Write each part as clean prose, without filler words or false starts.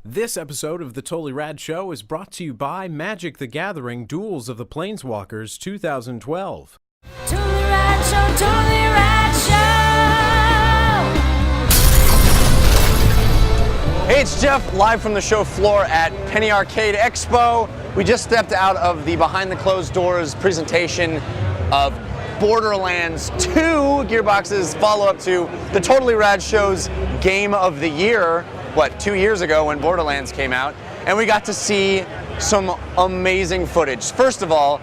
This episode of The Totally Rad Show is brought to you by Magic the Gathering Duels of the Planeswalkers 2012. Totally Rad Show, Totally Rad Show! Hey, it's Jeff, live from the show floor at Penny Arcade Expo. We just stepped out of the behind the closed doors presentation of Borderlands 2, Gearbox's follow-up to the Totally Rad Show's Game of the Year, 2 years ago when Borderlands came out, and we got to see some amazing footage. First of all,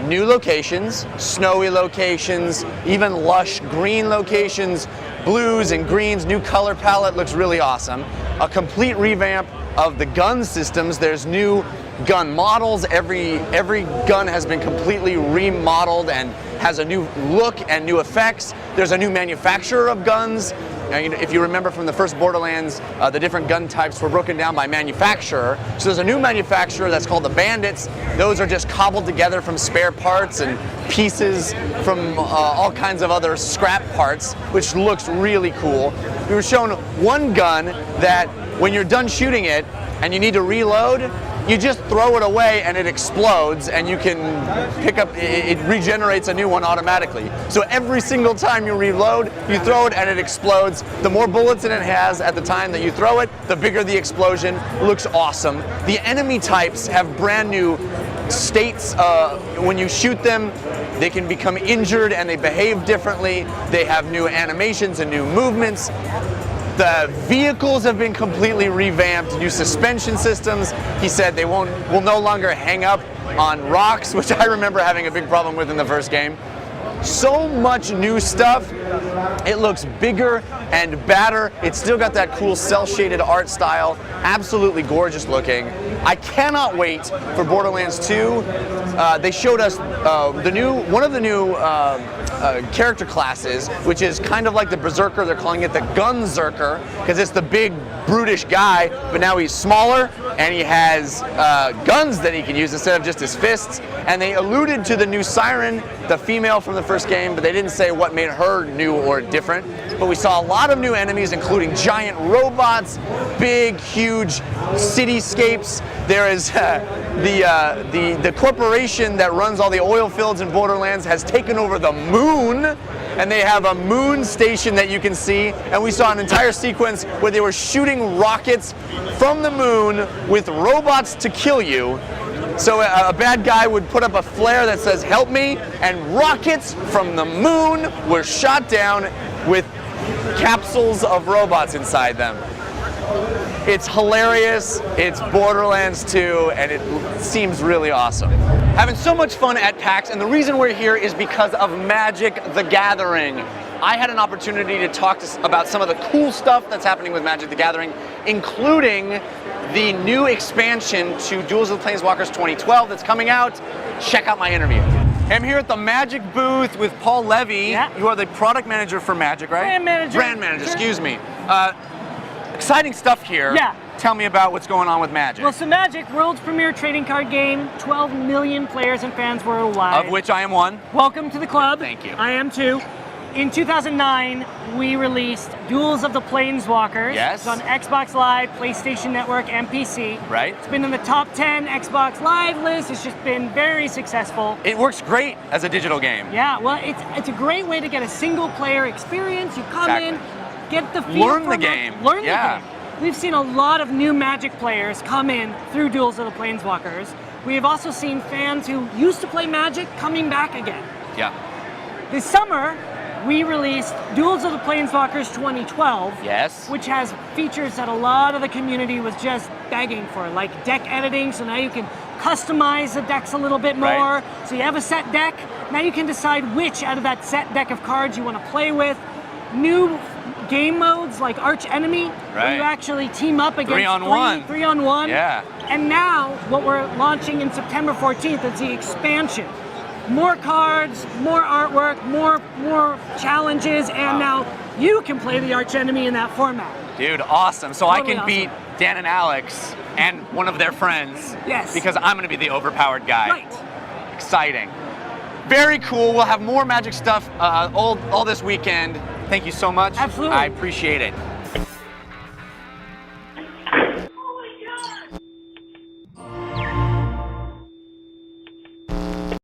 new locations, snowy locations, even lush green locations, blues and greens, new color palette, looks really awesome. A complete revamp of the gun systems. There's new gun models. Every gun has been completely remodeled and has a new look and new effects. There's a new manufacturer of guns. If you remember from the first Borderlands, the different gun types were broken down by manufacturer. So there's a new manufacturer that's called the Bandits. Those are just cobbled together from spare parts and pieces from all kinds of other scrap parts, which looks really cool. We were shown one gun that when you're done shooting it and you need to reload, you just throw it away and it explodes, and you can pick up, it regenerates a new one automatically. So every single time you reload, you throw it and it explodes. The more bullets it has at the time that you throw it, the bigger the explosion. Looks awesome. The enemy types have brand new states. When you shoot them, they can become injured and they behave differently. They have new animations and new movements. The vehicles have been completely revamped, new suspension systems. He said they will no longer hang up on rocks, which I remember having a big problem with in the first game. So much new stuff. It looks bigger and badder. It's still got that cool cel-shaded art style. Absolutely gorgeous looking. I cannot wait for Borderlands 2. They showed us one of the new character classes, which is kind of like the Berserker. They're calling it the Gunzerker because it's the big, brutish guy, but now he's smaller and he has guns that he can use instead of just his fists. And they alluded to the new Siren, the female from the first game, but they didn't say what made her new or different. But we saw a lot of new enemies, including giant robots, big, huge cityscapes. There is the corporation that runs all the oil fields in Borderlands has taken over the moon, and they have a moon station that you can see. And we saw an entire sequence where they were shooting rockets from the moon with robots to kill you. So a bad guy would put up a flare that says, "Help me," and rockets from the moon were shot down with capsules of robots inside them. It's hilarious, it's Borderlands 2, and it seems really awesome. Having so much fun at PAX, and the reason we're here is because of Magic the Gathering. I had an opportunity to talk about some of the cool stuff that's happening with Magic the Gathering, including the new expansion to Duels of the Planeswalkers 2012 that's coming out. Check out my interview. I'm here at the Magic booth with Paul Levy. Yeah. You are the product manager for Magic, right? Brand manager. Brand manager, Sure. excuse me. Exciting stuff here. Yeah. Tell me about what's going on with Magic. Well, so Magic, world's premier trading card game, 12 million players and fans worldwide. Of which I am one. Welcome to the club. Thank you. I am too. In 2009, we released Duels of the Planeswalkers. Yes. It's on Xbox Live, PlayStation Network, and PC. Right. It's been in the top 10 Xbox Live list. It's just been very successful. It works great as a digital game. Yeah, well, it's a great way to get a single player experience. You come in, get the feel Learn for the it, game. Learn Yeah. the game. We've seen a lot of new Magic players come in through Duels of the Planeswalkers. We have also seen fans who used to play Magic coming back again. Yeah. This summer, we released Duels of the Planeswalkers 2012, Yes. which has features that a lot of the community was just begging for, like deck editing, so now you can customize the decks a little bit more. Right. So you have a set deck, now you can decide which out of that set deck of cards you want to play with. New game modes like Arch Enemy, where Right. you actually team up against 3-on-1. 3-on-1. Yeah. And now, what we're launching in September 14th is the expansion. More cards, more artwork, more challenges, and now you can play the Arch Enemy in that format. Dude, awesome. So Totally I can awesome. beat Dan and Alex and one of their friends. Yes. Because I'm going to be the overpowered guy. Right. Exciting. Very cool. We'll have more Magic stuff all this weekend. thank you so much. Absolutely. I appreciate it.